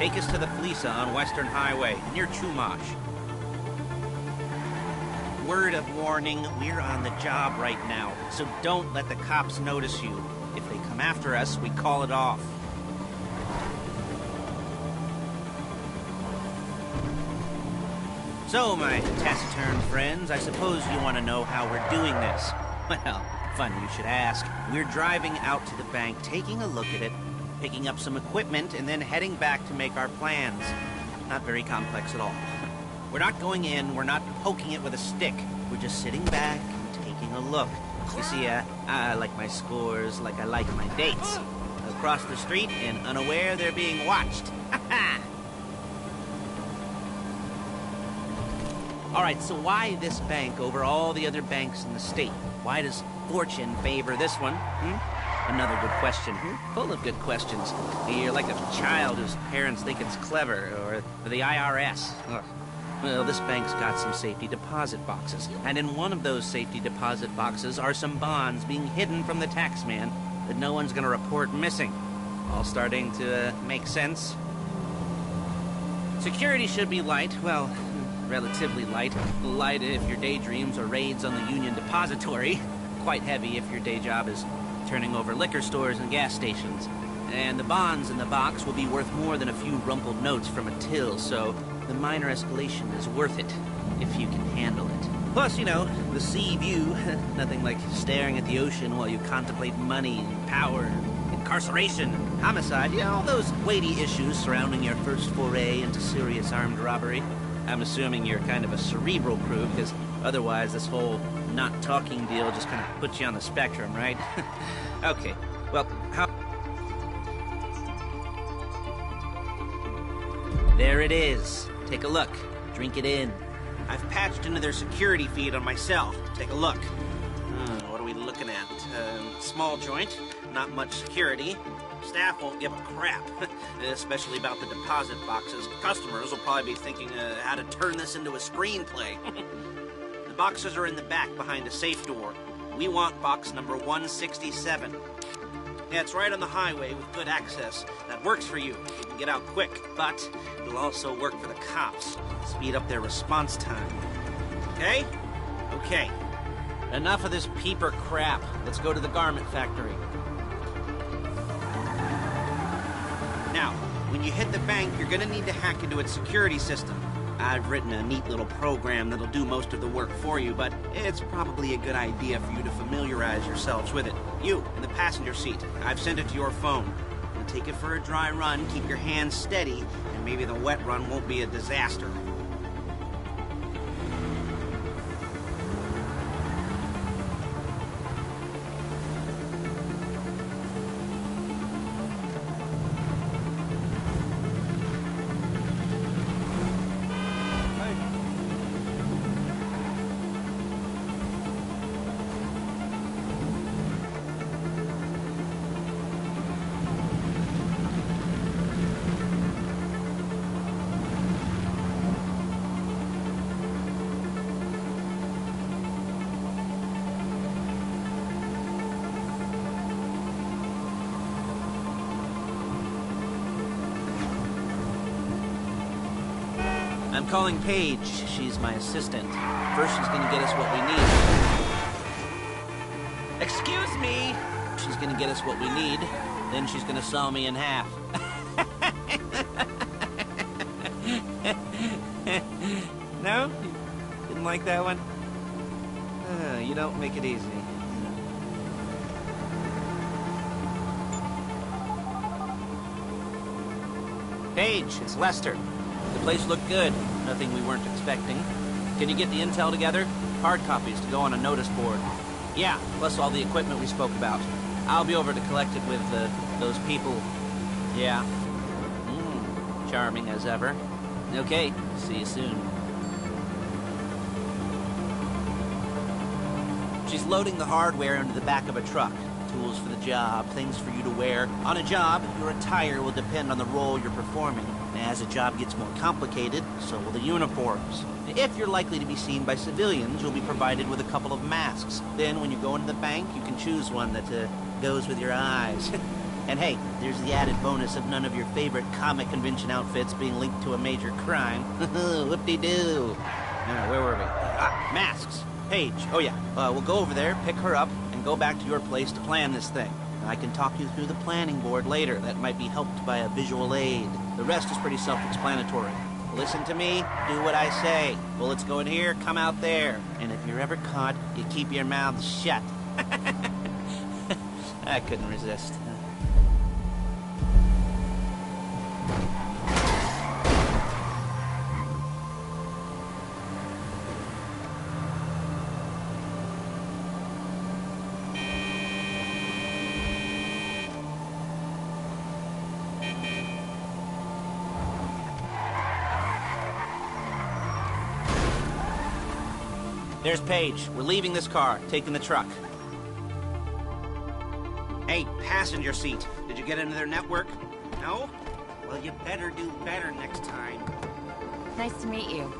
Take us to the Felisa on Western Highway, near Chumash. Word of warning, we're on the job right now, so don't let the cops notice you. If they come after us, we call it off. So, my taciturn friends, I suppose you want to know how we're doing this. Well, funny you should ask. We're driving out to the bank, taking a look at it, picking up some equipment, and then heading back to make our plans. Not very complex at all. We're not going in, we're not poking it with a stick. We're just sitting back and taking a look. You see, I like my scores like I like my dates. Across the street and unaware they're being watched. Ha-ha! All right, so why this bank over all the other banks in the state? Why does fortune favor this one? Another good question. Full of good questions. You're like a child whose parents think it's clever, or the IRS. Ugh. Well, this bank's got some safety deposit boxes, and in one of those safety deposit boxes are some bonds being hidden from the tax man that no one's gonna report missing. All starting to make sense. Security should be light, well, relatively light. Light if your daydreams are raids on the Union Depository. Quite heavy if your day job is turning over liquor stores and gas stations. And the bonds in the box will be worth more than a few rumpled notes from a till, so the minor escalation is worth it, if you can handle it. Plus, you know, the sea view. Nothing like staring at the ocean while you contemplate money and power and incarceration and homicide. You know, all those weighty issues surrounding your first foray into serious armed robbery. I'm assuming you're kind of a cerebral crew, because otherwise this whole not talking deal just kind of puts you on the spectrum, right? Okay, well, how... There it is. Take a look. Drink it in. I've patched into their security feed on my cell. Take a look. What are we looking at? Small joint, not much security. Staff won't give a crap, especially about the deposit boxes. Customers will probably be thinking how to turn this into a screenplay. The boxes are in the back behind a safe door. We want box number 167. Yeah, it's right on the highway with good access. That works for you. You can get out quick, but it'll also work for the cops. Speed up their response time. Okay? Okay. Enough of this peeper crap. Let's go to the garment factory. Now, when you hit the bank, you're gonna need to hack into its security system. I've written a neat little program that'll do most of the work for you, but it's probably a good idea for you to familiarize yourselves with it. You, in the passenger seat, I've sent it to your phone. You'll take it for a dry run, keep your hands steady, and maybe the wet run won't be a disaster. I'm calling Paige. She's my assistant. First, she's gonna get us what we need. Excuse me! She's gonna get us what we need. Then she's gonna saw me in half. No? Didn't like that one? You don't make it easy. Paige, it's Lester. The place looked good. Nothing we weren't expecting. Can you get the intel together? Hard copies to go on a notice board. Yeah, plus all the equipment we spoke about. I'll be over to collect it with those people. Yeah. Charming as ever. Okay, see you soon. She's loading the hardware into the back of a truck. Tools for the job, things for you to wear. On a job, your attire will depend on the role you're performing. As a job gets more complicated, so will the uniforms. If you're likely to be seen by civilians, you'll be provided with a couple of masks. Then, when you go into the bank, you can choose one that goes with your eyes. And hey, there's the added bonus of none of your favorite comic convention outfits being linked to a major crime. Whoop-de-doo. Where were we? Masks. Paige. Oh yeah, we'll go over there, pick her up, and go back to your place to plan this thing. I can talk you through the planning board later. That might be helped by a visual aid. The rest is pretty self-explanatory. Listen to me, do what I say. Bullets go in here, come out there. And if you're ever caught, you keep your mouth shut. I couldn't resist. There's Paige. We're leaving this car, taking the truck. Hey, passenger seat. Did you get into their network? No? Well, you better do better next time. Nice to meet you.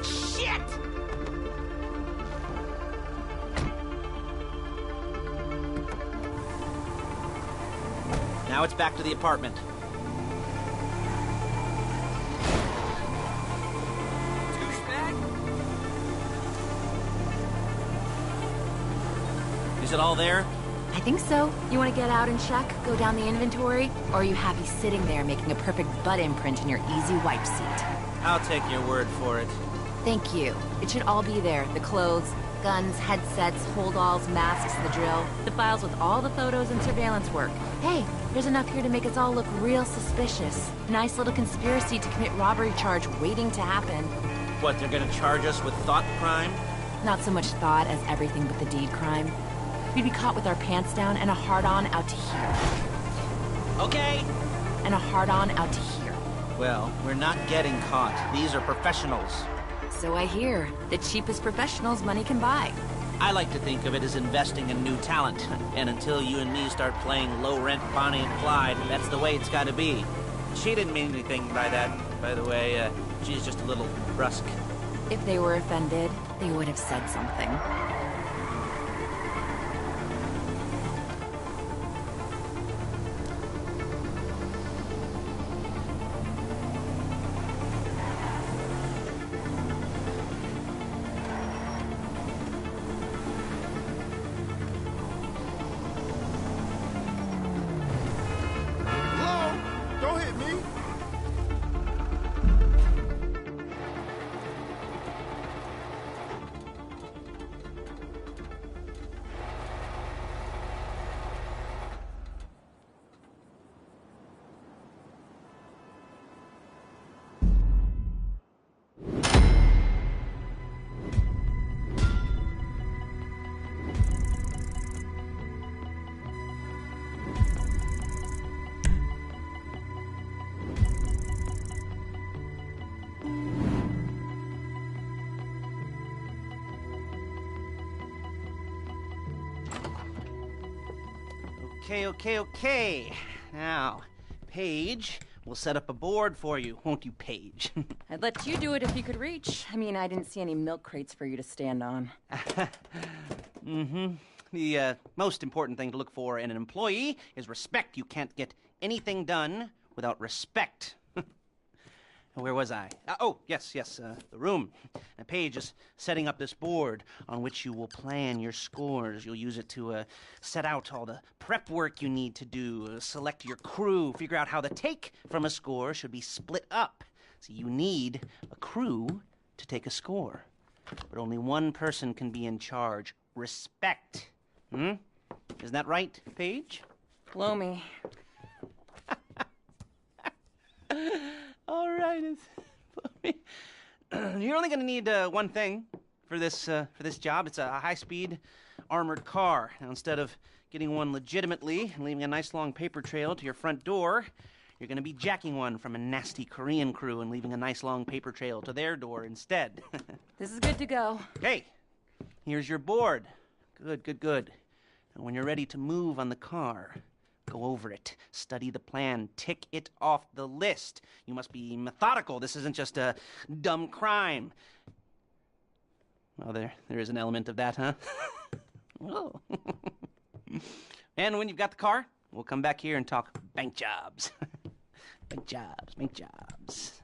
Shit! Now it's back to the apartment. Is it all there? I think so. You want to get out and check? Go down the inventory? Or are you happy sitting there making a perfect butt imprint in your easy wipe seat? I'll take your word for it. Thank you. It should all be there. The clothes, guns, headsets, holdalls, masks, the drill. The files with all the photos and surveillance work. Hey, there's enough here to make us all look real suspicious. Nice little conspiracy to commit robbery charge waiting to happen. What, they're gonna charge us with thought crime? Not so much thought as everything but the deed crime. We'd be caught with our pants down and a hard-on out to here. Okay. And a hard-on out to here. Well, we're not getting caught. These are professionals. So I hear. The cheapest professionals money can buy. I like to think of it as investing in new talent. And until you and me start playing low-rent Bonnie and Clyde, that's the way it's gotta be. She didn't mean anything by that, by the way. She's just a little brusque. If they were offended, they would have said something. Okay. Now, Paige, we'll set up a board for you, won't you, Paige? I'd let you do it if you could reach. I mean, I didn't see any milk crates for you to stand on. The most important thing to look for in an employee is respect. You can't get anything done without respect. Where was I? Yes, the room. Paige is setting up this board on which you will plan your scores. You'll use it to set out all the prep work you need to do, select your crew, figure out how the take from a score should be split up. So you need a crew to take a score. But only one person can be in charge. Respect. Isn't that right, Paige? Blow me. All right. You're only going to need one thing for this job. It's a high-speed armored car. Now, instead of getting one legitimately and leaving a nice long paper trail to your front door, you're going to be jacking one from a nasty Korean crew and leaving a nice long paper trail to their door instead. This is good to go. Hey, here's your board. Good. And when you're ready to move on the car, go over it, study the plan, tick it off the list. You must be methodical. This isn't just a dumb crime. Well, there is an element of that, huh? Oh. And when you've got the car, we'll come back here and talk bank jobs. Bank jobs, bank jobs.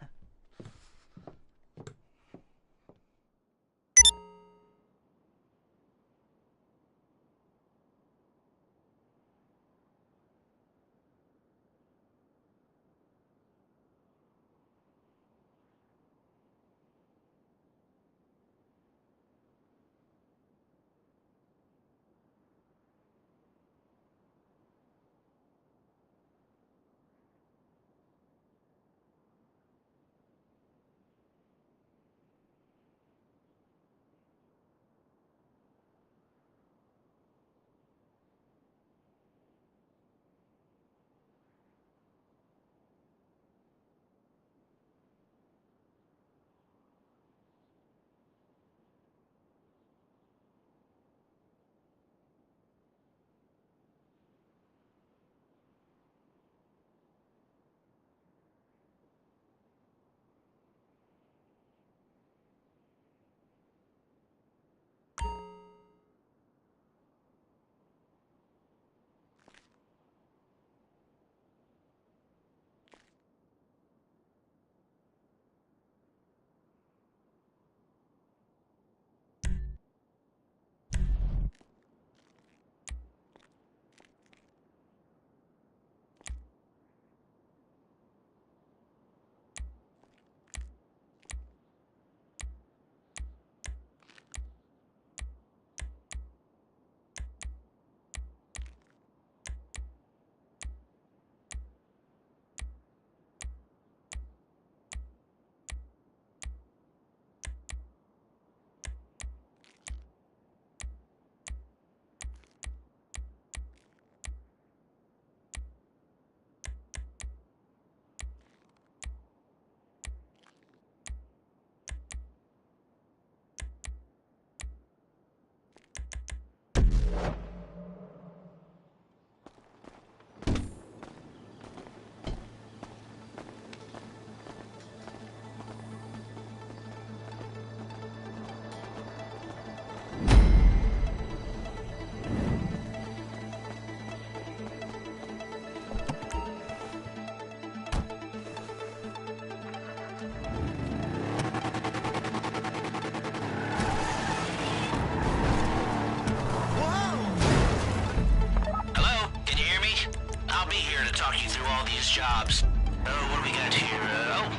Jobs. Oh, what do we got here?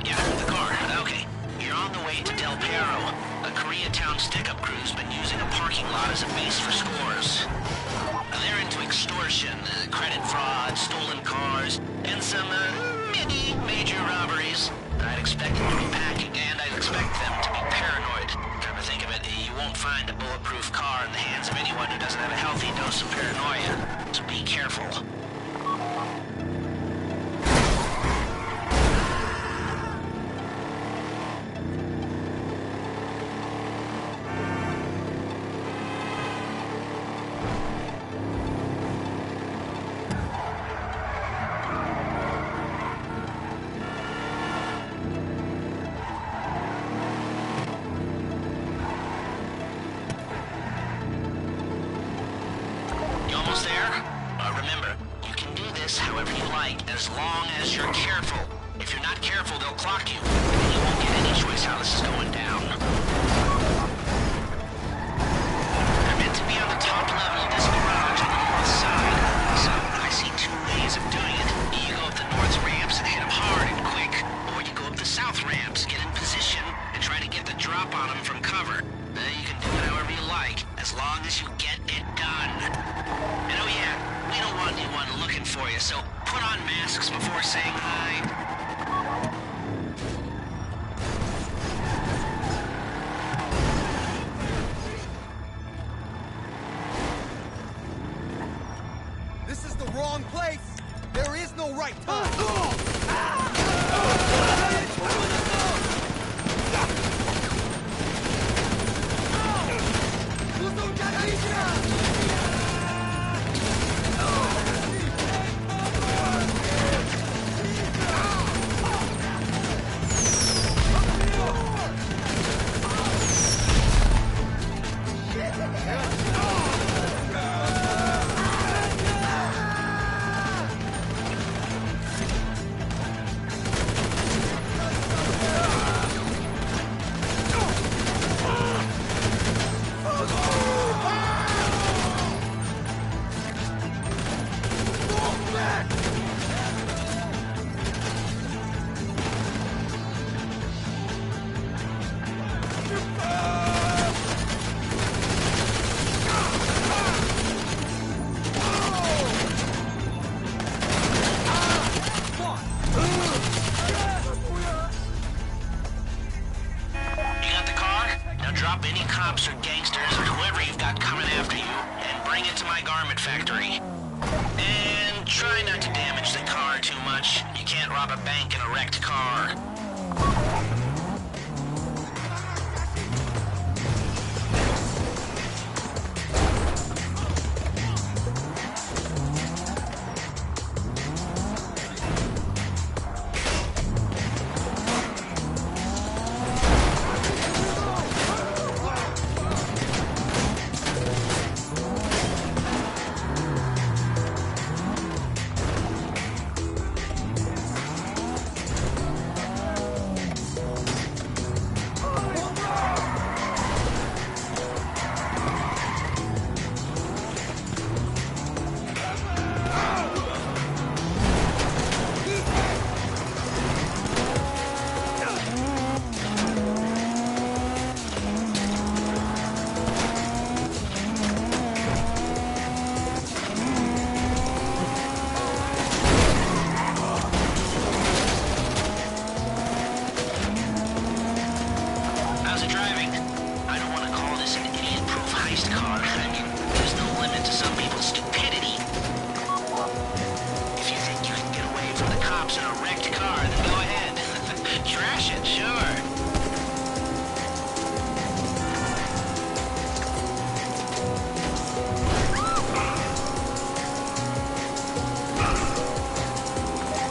The car. Okay. You're on the way to Del Perro. A Koreatown stick-up crew's been using a parking lot as a base for scores. They're into extortion, credit fraud, stolen cars, and some, major robberies. I'd expect them to be packing, and I'd expect them to be paranoid. Come to think of it, you won't find a bulletproof car in the hands of anyone who doesn't have a healthy dose of paranoia. So be careful. Remember, you can do this however you like, as long as you're careful. If you're not careful, they'll clock you, and you won't get any choice how this is going down. They're meant to be on the top level of this garage on the north side, so I see two ways of doing it. You go up the north ramps and hit them hard and quick, or you go up the south ramps, get in position, and try to get the drop on them from cover. You can do it however you like, as long as you get it done. And oh yeah, we don't want anyone looking for you, so put on masks before saying hi. This is the wrong place! There is no right time! cops or gangsters or whoever you've got coming after you, and bring it to my garment factory. And try not to damage the car too much. You can't rob a bank in a wrecked car. How's it driving? I don't want to call this an idiot-proof heist car. I mean, there's no limit to some people's stupidity. If you think you can get away from the cops in a wrecked car, then go ahead. Trash it, sure.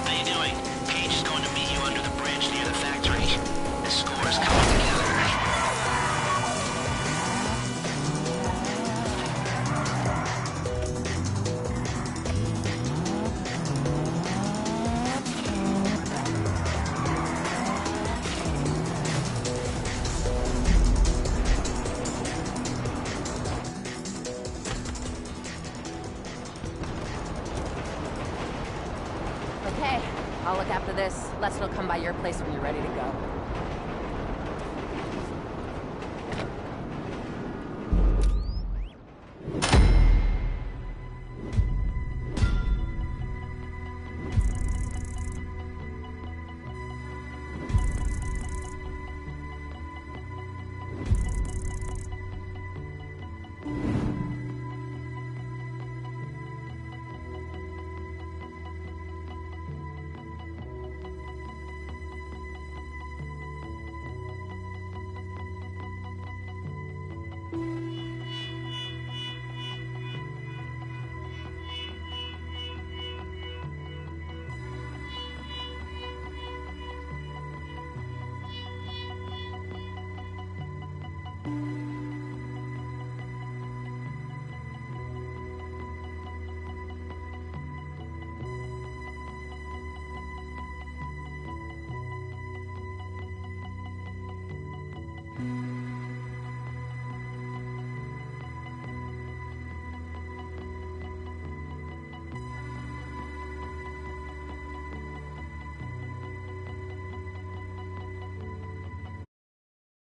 How you doing? Paige is going to meet you under the bridge near the factory. The score's coming together. Okay, I'll look after this. Lester will come by your place when you're ready to go.